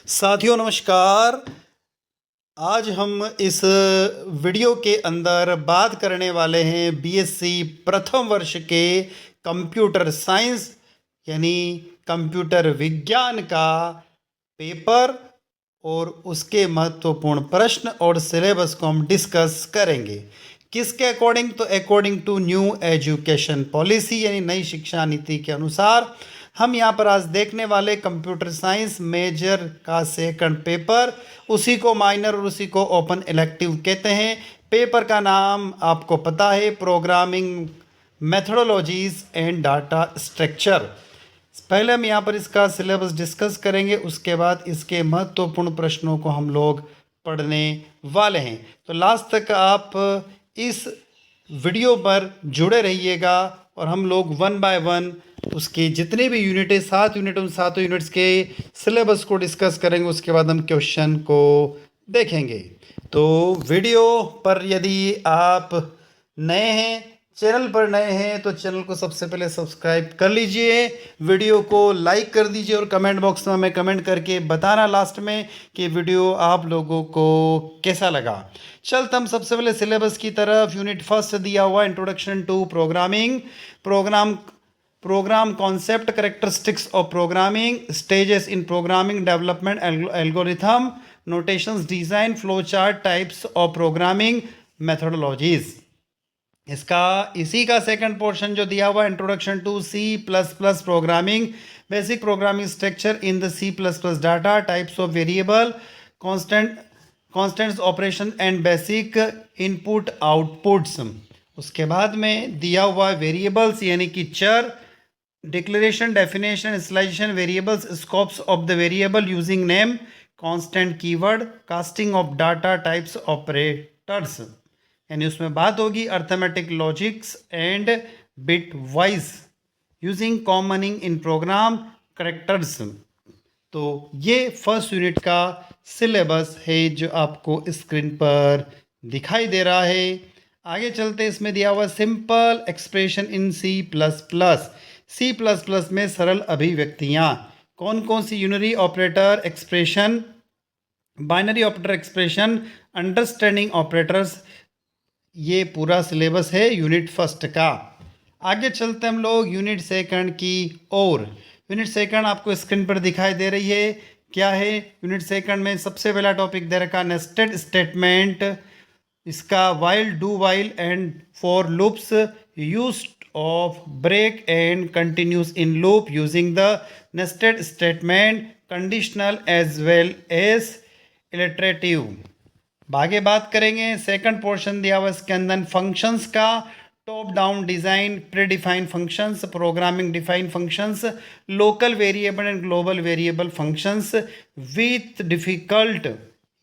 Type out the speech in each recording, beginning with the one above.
साथियों नमस्कार। आज हम इस वीडियो के अंदर बात करने वाले हैं बीएससी प्रथम वर्ष के कंप्यूटर साइंस यानी कंप्यूटर विज्ञान का पेपर और उसके महत्वपूर्ण प्रश्न और सिलेबस को हम डिस्कस करेंगे। किसके अकॉर्डिंग? तो according to new education policy यानी नई शिक्षा नीति के अनुसार हम यहाँ पर आज देखने वाले कंप्यूटर साइंस मेजर का सेकंड पेपर, उसी को माइनर और उसी को ओपन इलेक्टिव कहते हैं। पेपर का नाम आपको पता है, programming methodologies and data structure. पहले हम यहाँ पर इसका सिलेबस डिस्कस करेंगे, उसके बाद इसके महत्वपूर्ण प्रश्नों को हम लोग पढ़ने वाले हैं। तो लास्ट तक आप इस वीडियो पर जुड़े रहिएगा और हम लोग वन बाय वन उसके जितने भी यूनिट है, 7 यूनिट, उन 7 यूनिट्स के सिलेबस को डिस्कस करेंगे। उसके बाद हम क्वेश्चन को देखेंगे। तो वीडियो पर यदि आप नए हैं, चैनल पर नए हैं, तो चैनल को सबसे पहले सब्सक्राइब कर लीजिए, वीडियो को लाइक कर दीजिए और कमेंट बॉक्स में हमें कमेंट करके बताना लास्ट में कि वीडियो आप लोगों को कैसा लगा। चलते हम सबसे पहले सिलेबस की तरफ। यूनिट फर्स्ट दिया हुआ introduction to programming, program concept, characteristics of programming, stages in programming development, algorithm, notations, design, flow chart, types of programming, methodologies. इसका इसी का सेकंड पोर्शन जो दिया हुआ introduction to C plus plus programming, basic programming structure in the C plus plus data, types of variable, constants operation and basic input outputs. उसके बाद में दिया हुआ वेरिएबल्स यानी कि चर, declaration, definition, initialization, variables, scopes of the variable using name, constant keyword, casting of data, types operators, यानी उसमें बात होगी arithmetic logics and bitwise using commenting in program characters. तो ये फर्स्ट यूनिट का सिलेबस है जो आपको स्क्रीन पर दिखाई दे रहा है। आगे चलते, इसमें दिया हुआ simple expression in C plus plus. C plus plus में सरल अभिव्यक्तियाँ, कौन कौन सी? Unary operator expression, binary operator expression, understanding operators. ये पूरा सिलेबस है यूनिट फर्स्ट का। आगे चलते हम लोग यूनिट सेकंड की ओर। यूनिट सेकंड आपको स्क्रीन पर दिखाई दे रही है। क्या है यूनिट सेकंड में? सबसे पहला टॉपिक दे रखा नेस्टेड स्टेटमेंट, इसका while, do while and for loops, use of break and continues in loop using the nested statement, conditional as well as iterative. आगे बात करेंगे, सेकंड पोर्शन दिया हुआ इसके अंदर फंक्शंस का, top down design, pre defined functions, programming defined functions, local variable and global variable functions with difficult.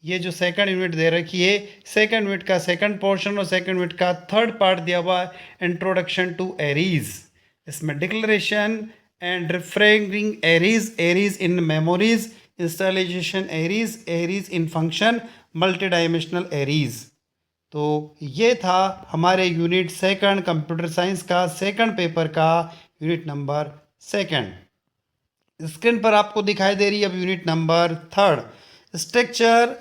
ये जो सेकंड यूनिट दे रखी है, सेकंड यूनिट का सेकंड पोर्शन और सेकंड यूनिट का थर्ड पार्ट दिया हुआ इंट्रोडक्शन टू एरीज। इसमें declaration and reframing Aries, Aries in memories, installation Aries, Aries in function, multi dimensional Aries. तो ये था हमारे यूनिट सेकंड कंप्यूटर साइंस का सेकंड पेपर का यूनिट नंबर सेकंड। स्क्रीन पर आपको दिखाई दे रही है अब यूनिट नंबर थर्ड, स्ट्रक्चर।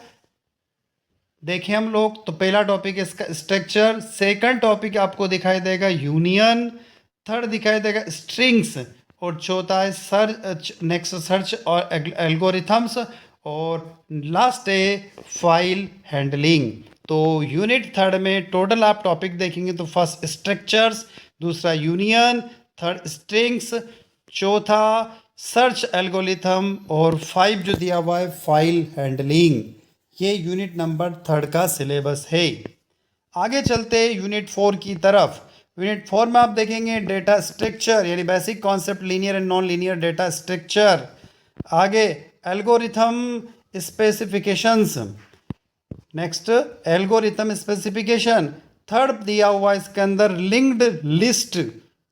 देखें हम लोग, तो पहला टॉपिक है इसका स्ट्रक्चर, सेकंड टॉपिक आपको दिखाई देगा यूनियन, थर्ड दिखाई देगा स्ट्रिंग्स और चौथा है सर्च, नेक्स्ट सर्च और एल्गोरिथम्स और लास्ट है फाइल हैंडलिंग। तो यूनिट थर्ड में टोटल आप टॉपिक देखेंगे तो फर्स्ट स्ट्रक्चर्स, दूसरा यूनियन, थर्ड स्ट्रिंग्स, चौथा सर्च एल्गोरिथम और 5 जो दिया हुआ है फाइल हैंडलिंग। ये यूनिट नंबर थर्ड का सिलेबस है। आगे चलते यूनिट 4 की तरफ। यूनिट 4 में आप देखेंगे डेटा स्ट्रक्चर यानी basic concept, linear and non linear data structure. आगे algorithm specifications, next algorithm specification. Third दिया हुआ है इसके अंदर लिंक्ड लिस्ट,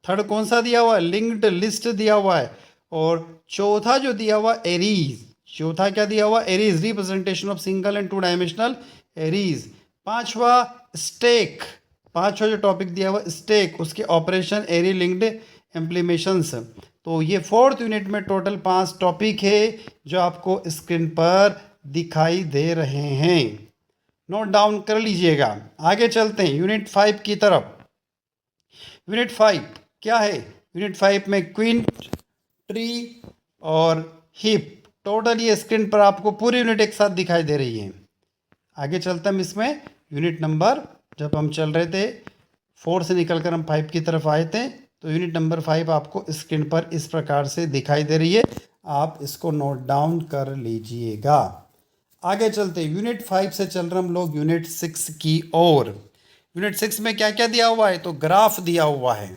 थर्ड कौन सा दिया हुआ है? लिंक्ड लिस्ट दिया हुआ है। और चौथा जो दिया हुआ एरीज, चौथा क्या दिया हुआ? Aries, representation of single and 2 dimensional Aries. पांचवा स्टैक, पांचवा जो टॉपिक दिया हुआ स्टैक, उसके ऑपरेशन, एरी लिंक्ड इम्प्लीमेशंस। तो ये 4th यूनिट में टोटल 5 टॉपिक है जो आपको स्क्रीन पर दिखाई दे रहे हैं, नोट डाउन कर लीजिएगा। आगे चलते हैं यूनिट 5 की तरफ। यूनिट 5 क्या है? यूनिट 5 में क्विंट, ट्री और हिप, टोटल ये स्क्रीन पर आपको पूरी यूनिट एक साथ दिखाई दे रही है। आगे चलते हम इसमें यूनिट नंबर, जब हम चल रहे थे 4 से निकल कर हम 5 की तरफ आए थे, तो यूनिट नंबर 5 आपको स्क्रीन पर इस प्रकार से दिखाई दे रही है, आप इसको नोट डाउन कर लीजिएगा। आगे चलते यूनिट 5 से चल रहे हम लोग यूनिट 6 की ओर। यूनिट 6 में क्या क्या दिया हुआ है? तो ग्राफ दिया हुआ है,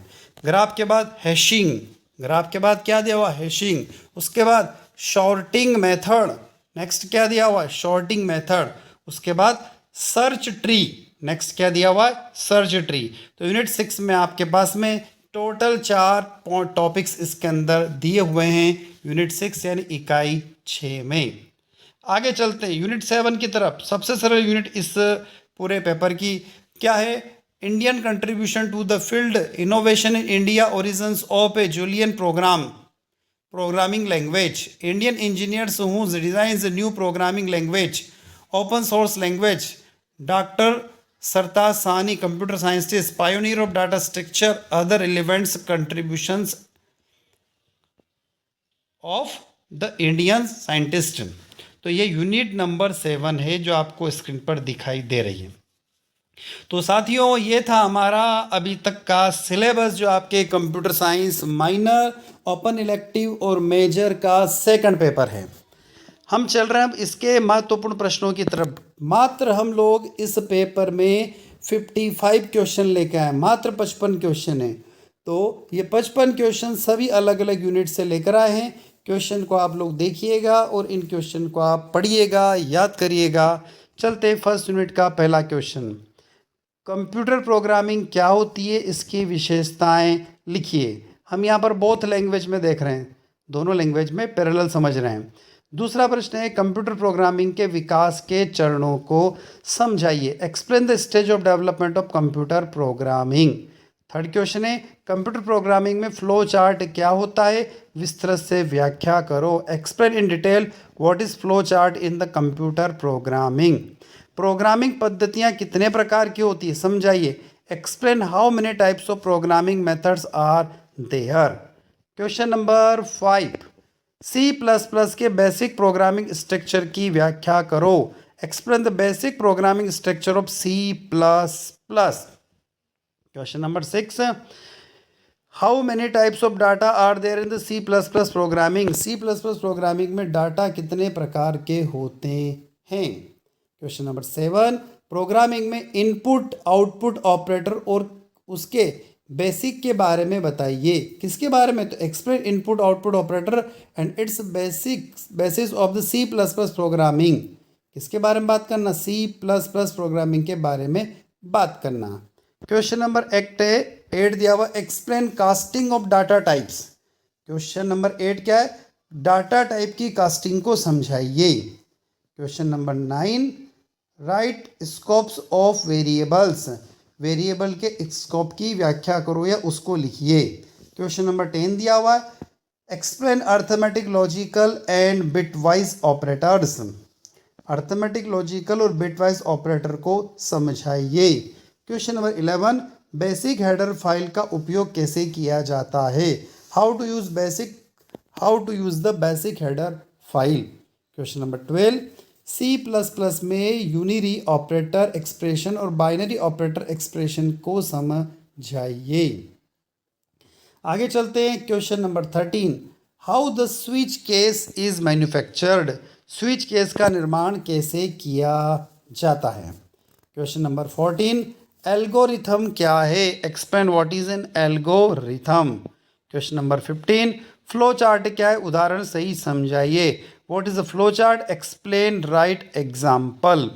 ग्राफ के बाद हैशिंग, ग्राफ के बाद क्या दिया हुआ? हैशिंग, उसके बाद शॉर्टिंग मेथड, नेक्स्ट क्या दिया हुआ है? शॉर्टिंग मेथड, उसके बाद सर्च ट्री, नेक्स्ट क्या दिया हुआ है? Search tree. तो यूनिट 6 में आपके पास में टोटल 4 टॉपिक्स इसके अंदर दिए हुए हैं यूनिट 6 यानी इकाई 6 में। आगे चलते हैं यूनिट 7 की तरफ। सबसे सरल यूनिट इस पूरे पेपर की क्या है? Indian contribution to the field innovation in India, origins of a Julian programming language, Indian engineers who designs a new programming language, open source language, Dr. Sartaj Sahni, computer scientist, pioneer of data structure, other relevant contributions of the Indian scientist। तो ये unit number 7 है जो आपको screen पर दिखाई दे रही है। तो साथियों ये था हमारा अभी तक का सिलेबस जो आपके computer science minor, open elective और मेजर का सेकंड पेपर है। हम चल रहे हैं अब इसके महत्वपूर्ण प्रश्नों की तरफ। मात्र हम लोग इस पेपर में 55 क्वेश्चन लेके आए, मात्र 55 क्वेश्चन है। तो ये 55 क्वेश्चन सभी अलग अलग यूनिट से लेकर आए हैं। क्वेश्चन को आप लोग देखिएगा और इन क्वेश्चन को आप पढ़िएगा, याद करिएगा। चलते फर्स्ट यूनिट का पहला क्वेश्चन, कंप्यूटर प्रोग्रामिंग क्या होती है, इसकी विशेषताएं लिखिए। हम यहाँ पर बोथ लैंग्वेज में देख रहे हैं, दोनों लैंग्वेज में पैरेलल समझ रहे हैं। दूसरा प्रश्न है कंप्यूटर प्रोग्रामिंग के विकास के चरणों को समझाइए, explain the stage of development of computer programming. Third question है कंप्यूटर प्रोग्रामिंग में फ्लो चार्ट क्या होता है, विस्तृत से व्याख्या करो, explain in detail what is flow chart in the computer programming. Programming पद्धतियाँ कितने प्रकार की होती है, समझाइए, explain how many types of programming methods are there. Question number 5, C++ के बेसिक प्रोग्रामिंग स्ट्रक्चर की व्याख्या करो, explain the basic programming structure of C++। Question number 6, how many types of data are there in the C++ programming, C++ programming में data कितने प्रकार के होते हैं। क्वेश्चन नंबर 7, प्रोग्रामिंग में इनपुट आउटपुट ऑपरेटर और उसके बेसिक के बारे में बताइए। किसके बारे में? तो explain input output operator and it's basis of the C++ programming. किसके बारे में बात करना? C++ प्रोग्रामिंग के बारे में बात करना। क्वेश्चन नंबर 8 दिया हुआ, explain casting of data types. Question number 8 क्या है? डाटा टाइप की कास्टिंग को समझाइए। Question number 9, right scopes of variables, variable के स्कोप की व्याख्या करो या उसको लिखिए। क्वेश्चन नंबर 10 दिया हुआ है, explain arithmetic logical and bitwise operators, arithmetic logical और बिटवाइज ऑपरेटर को समझाइए। Question number 11, basic header file का उपयोग कैसे किया जाता है, how to use the basic header file. Question number 12, C++ में यूनिरी ऑपरेटर एक्सप्रेशन और बाइनरी ऑपरेटर एक्सप्रेशन को समझाइए। आगे चलते हैं question number 13, how the switch case is manufactured, switch case का निर्माण कैसे किया जाता है। क्वेश्चन नंबर 14, एल्गोरिथम क्या है, explain what is an algorithm. Question number 15, flow chart क्या है, उदाहरण सही समझाइए, what is a flow chart, explain, right example.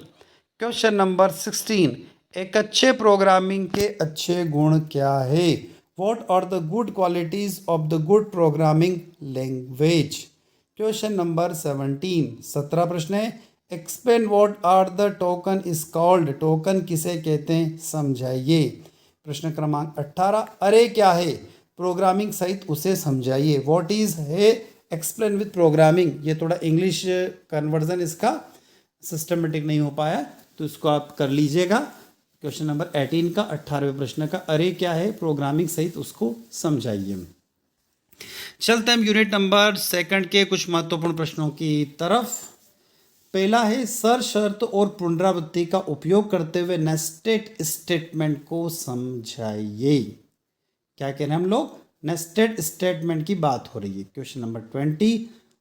Question number 16, एक अच्छे प्रोग्रामिंग के अच्छे गुण क्या है, what are the good qualities of the good programming language. Question number 17 प्रश्न है, explain what are the token is called, token किसे कहते हैं समझाइए। प्रश्न क्रमांक 18, अरे क्या है, प्रोग्रामिंग सहित उसे समझाइए। व्हाट इज है एक्सप्लेन विथ प्रोग्रामिंग, ये थोड़ा इंग्लिश कन्वर्जन इसका सिस्टमेटिक नहीं हो पाया, तो इसको आप कर लीजिएगा। क्वेश्चन नंबर 18 का 18वें प्रश्न का अरे क्या है प्रोग्रामिंग सहित उसको समझाइए। चलते हैं यूनिट नंबर 2 के कुछ महत्वपूर्ण प्रश्नों की तरफ। पहला है सर शर्त और पुनरावृत्ति का उपयोग करते हुए नेस्टेड स्टेटमेंट को समझाइए। क्या कह रहे हैं हम लोग, नेस्टेड स्टेटमेंट की बात हो रही है। Question number 20,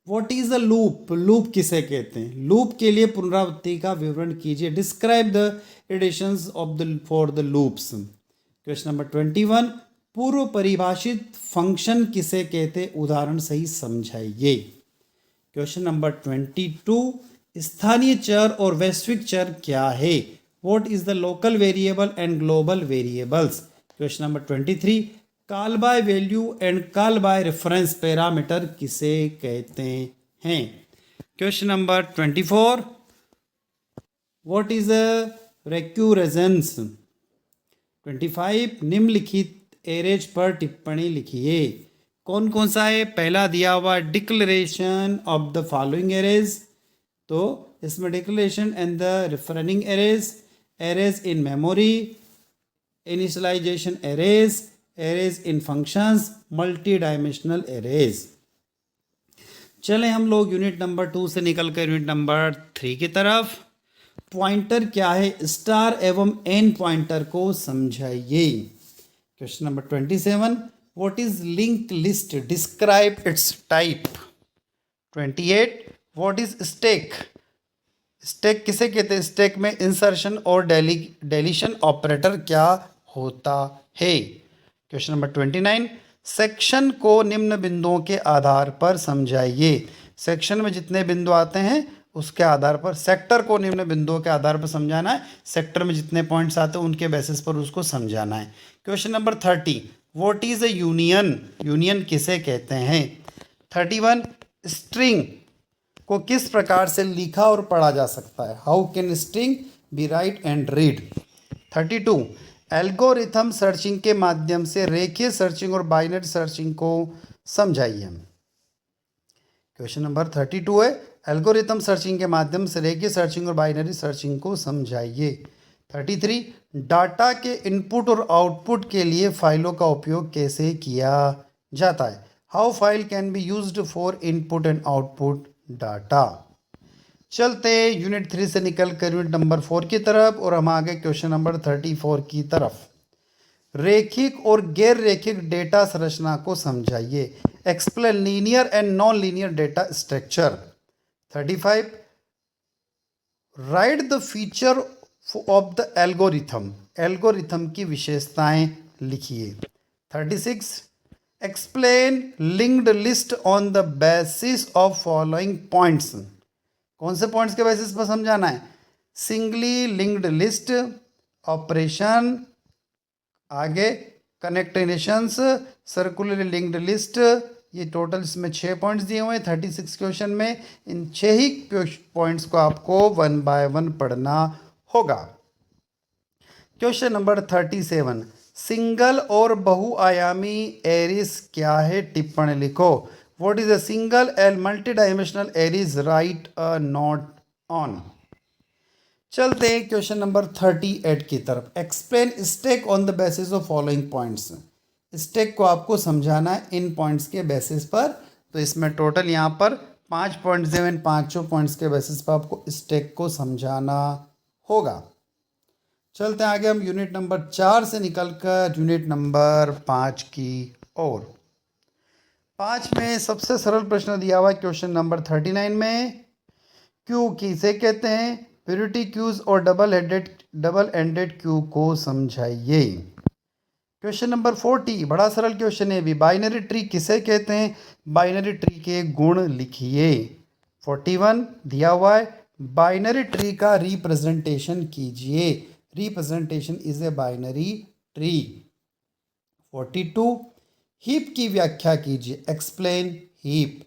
what is a loop, loop किसे कहते हैं। लूप के लिए पुनरावृत्ति का विवरण कीजिए। Describe the additions of the for the loops. Question number 21, पूर्व परिभाषित फंक्शन किसे कहते, उदाहरण सही समझाइए। क्वेश्चन नंबर 22, स्थानीय चर और वैश्विक चर क्या है। What is the local variable and global variables. Question number 23, call by value and call by reference parameter किसे कहते हैं। Question number 24, what is a recurrence. 25, निम्नलिखित एरेज पर टिप्पणी लिखिए। कौन कौन सा है, पहला दिया हुआ declaration of the following arrays, तो इसमें declaration and the referencing arrays, arrays in memory, initialization arrays, arrays in functions, multi dimensional arrays. चलें हम लोग यूनिट नंबर 2 से निकल कर यूनिट नंबर 3 की तरफ। पॉइंटर क्या है, स्टार एवं एन पॉइंटर को समझाइए। Question number 27, what is link list, describe it's type. 28, what is stack, stack किसे कहते हैं। स्टैक में इंसर्शन और डेलीशन ऑपरेटर क्या होता है। क्वेश्चन नंबर 29, सेक्शन को निम्न बिंदुओं के आधार पर समझाइए। सेक्शन में जितने बिंदु आते हैं उसके आधार पर, सेक्टर को निम्न बिंदुओं के आधार पर समझाना है, सेक्टर में जितने पॉइंट्स आते हैं उनके बेसिस पर उसको समझाना है। Question number 30, what is a union, union किसे कहते हैं। 31, स्ट्रिंग को किस प्रकार से लिखा और पढ़ा जा सकता है। How can string be write and read. 32, एल्गोरिथम सर्चिंग के माध्यम से रेखीय सर्चिंग और बाइनरी सर्चिंग को समझाइए। क्वेश्चन नंबर 32 है एल्गोरिथम सर्चिंग के माध्यम से रेखीय सर्चिंग और बाइनरी सर्चिंग को समझाइए। 33, डाटा के इनपुट और आउटपुट के लिए फाइलों का उपयोग कैसे किया जाता है। How file can be used for input and output data. चलते यूनिट 3 से निकल कर यूनिट नंबर 4 की तरफ और हम आगे क्वेश्चन नंबर 34 की तरफ। रेखिक और गैर रेखिक डेटा संरचना को समझाइए। Explain linear and non linear data structure. 35, right the feature of the algorithm, algorithm की विशेषताएं लिखिए। 36, explain linked list on the basis of following points. कौन से पॉइंट्स के बेसिस पर समझाना है। सिंगली लिंक्ड लिस्ट, ऑपरेशन, आगे कनेक्टेशंस, सर्कुलर लिंक्ड लिस्ट, ये टोटल इसमें 6 पॉइंट्स दिए हुए हैं 36 क्वेश्चन में। इन 6 ही पॉइंट्स को आपको 1 बाय 1 पढ़ना होगा। क्वेश्चन नंबर 37, सिंगल और बहुआयामी एरीज क्या है, टिप्पणी लिखो। What is a single and multi dimensional Aries, right a note on. चलते हैं क्वेश्चन नंबर 38 की तरफ। Explain stack on the basis of following points. Stack को आपको समझाना है इन पॉइंट्स के बेसिस पर। तो इसमें टोटल यहाँ पर 5 पॉइंट्स दिए हुए, 5 पॉइंट्स के बेसिस पर आपको स्टैक को समझाना होगा। चलते हैं आगे हम यूनिट नंबर 4 से निकलकर यूनिट नंबर 5 की ओर। 5 में सबसे सरल प्रश्न दिया हुआ है क्वेश्चन नंबर 39 में, क्यू किसे कहते हैं। प्यूरिटी क्यूज और डबल एंडेड क्यू को समझाइए। क्वेश्चन नंबर 40 बड़ा सरल क्वेश्चन है भी, बाइनरी ट्री किसे कहते हैं। बाइनरी ट्री के गुण लिखिए। 41 दिया हुआ है बाइनरी ट्री का रिप्रेजेंटेशन कीजिए। Representation is a binary tree. 42 heap की व्याख्या कीजिए। Explain heap.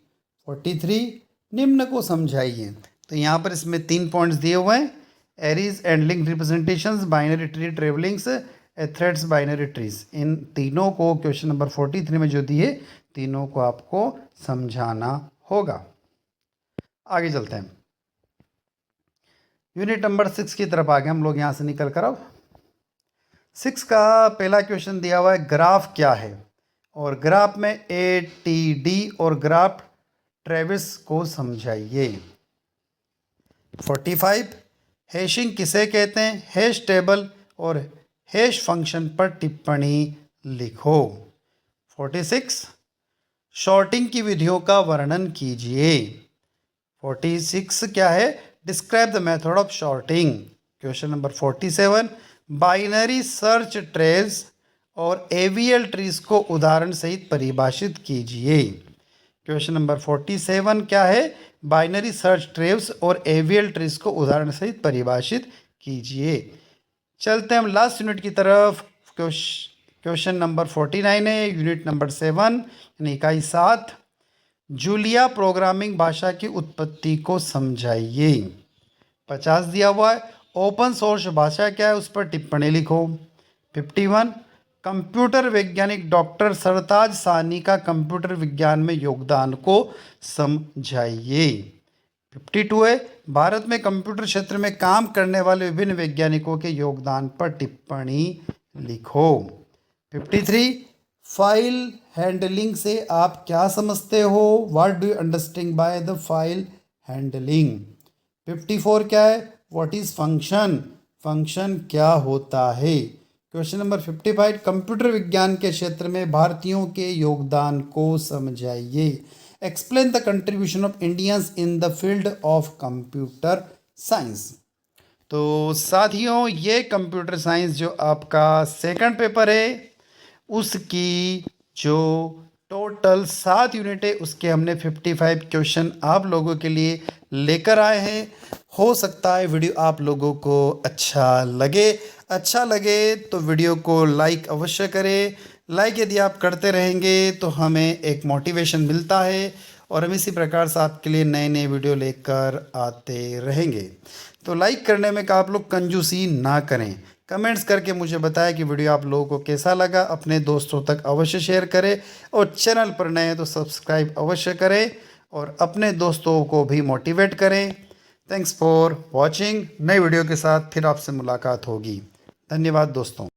43 निम्न को समझाइए। तो यहाँ पर इसमें 3 पॉइंट्स दिए हुए हैं, arrays and link representations, binary tree travellings a threads binary trees. इन तीनों को क्वेश्चन नंबर 43 में जो दिए तीनों को आपको समझाना होगा। आगे चलते हैं, यूनिट नंबर 6 की तरफ आगे हम लोग यहाँ से निकल कर। अब 6 का पहला क्वेश्चन दिया हुआ है ग्राफ क्या है, और ग्राफ में ATD और ग्राफ ट्रेविस को समझाइए। 45 हैशिंग किसे कहते हैं, हैश टेबल और हैश फंक्शन पर टिप्पणी लिखो। 46 शॉर्टिंग की विधियों का वर्णन कीजिए। 46 क्या है, describe the method of sorting. Question number 47 binary search trees और AVL ट्रीज को उदाहरण सहित परिभाषित कीजिए। क्वेश्चन नंबर 47 क्या है, बाइनरी सर्च ट्रेस और AVL ट्रीज को उदाहरण सहित परिभाषित कीजिए। चलते हैं हम लास्ट यूनिट की तरफ। क्वेश्चन नंबर 49 है, यूनिट नंबर 7 यानी इकाई 7, जूलिया प्रोग्रामिंग भाषा की उत्पत्ति को समझाइए। 50 दिया हुआ है, ओपन सोर्स भाषा क्या है उस पर टिप्पणी लिखो। 51 कंप्यूटर वैज्ञानिक डॉक्टर सरताज सानी का कंप्यूटर विज्ञान में योगदान को समझाइए। 52 है, भारत में कंप्यूटर क्षेत्र में काम करने वाले विभिन्न वैज्ञानिकों के योगदान पर टिप्पणी लिखो। 53 फाइल हैंडलिंग से आप क्या समझते हो, what do you understand by the file handling. 54 क्या है, व्हाट इज फंक्शन, फंक्शन क्या होता है। क्वेश्चन नंबर 55 कंप्यूटर विज्ञान के क्षेत्र में भारतीयों के योगदान को समझाइए। Explain the contribution of Indians in the field of computer science. तो साथियों, ये कंप्यूटर साइंस जो आपका सेकंड पेपर है उसकी जो टोटल 7 यूनिट है उसके हमने 55 क्वेश्चन आप लोगों के लिए लेकर आए हैं। हो सकता है वीडियो आप लोगों को अच्छा लगे तो वीडियो को लाइक अवश्य करें। लाइक यदि आप करते रहेंगे तो हमें एक मोटिवेशन मिलता है और हम इसी प्रकार से आपके लिए नए नए वीडियो लेकर आते रहेंगे। तो लाइक करने में आप लोग कंजूसी ना करें, कमेंट्स करके मुझे बताएं कि वीडियो आप लोगों को कैसा लगा। अपने दोस्तों तक अवश्य शेयर करें और चैनल पर नए हैं तो सब्सक्राइब अवश्य करें और अपने दोस्तों को भी मोटिवेट करें। Thanks for watching. नई वीडियो के साथ फिर आपसे मुलाकात होगी। धन्यवाद दोस्तों।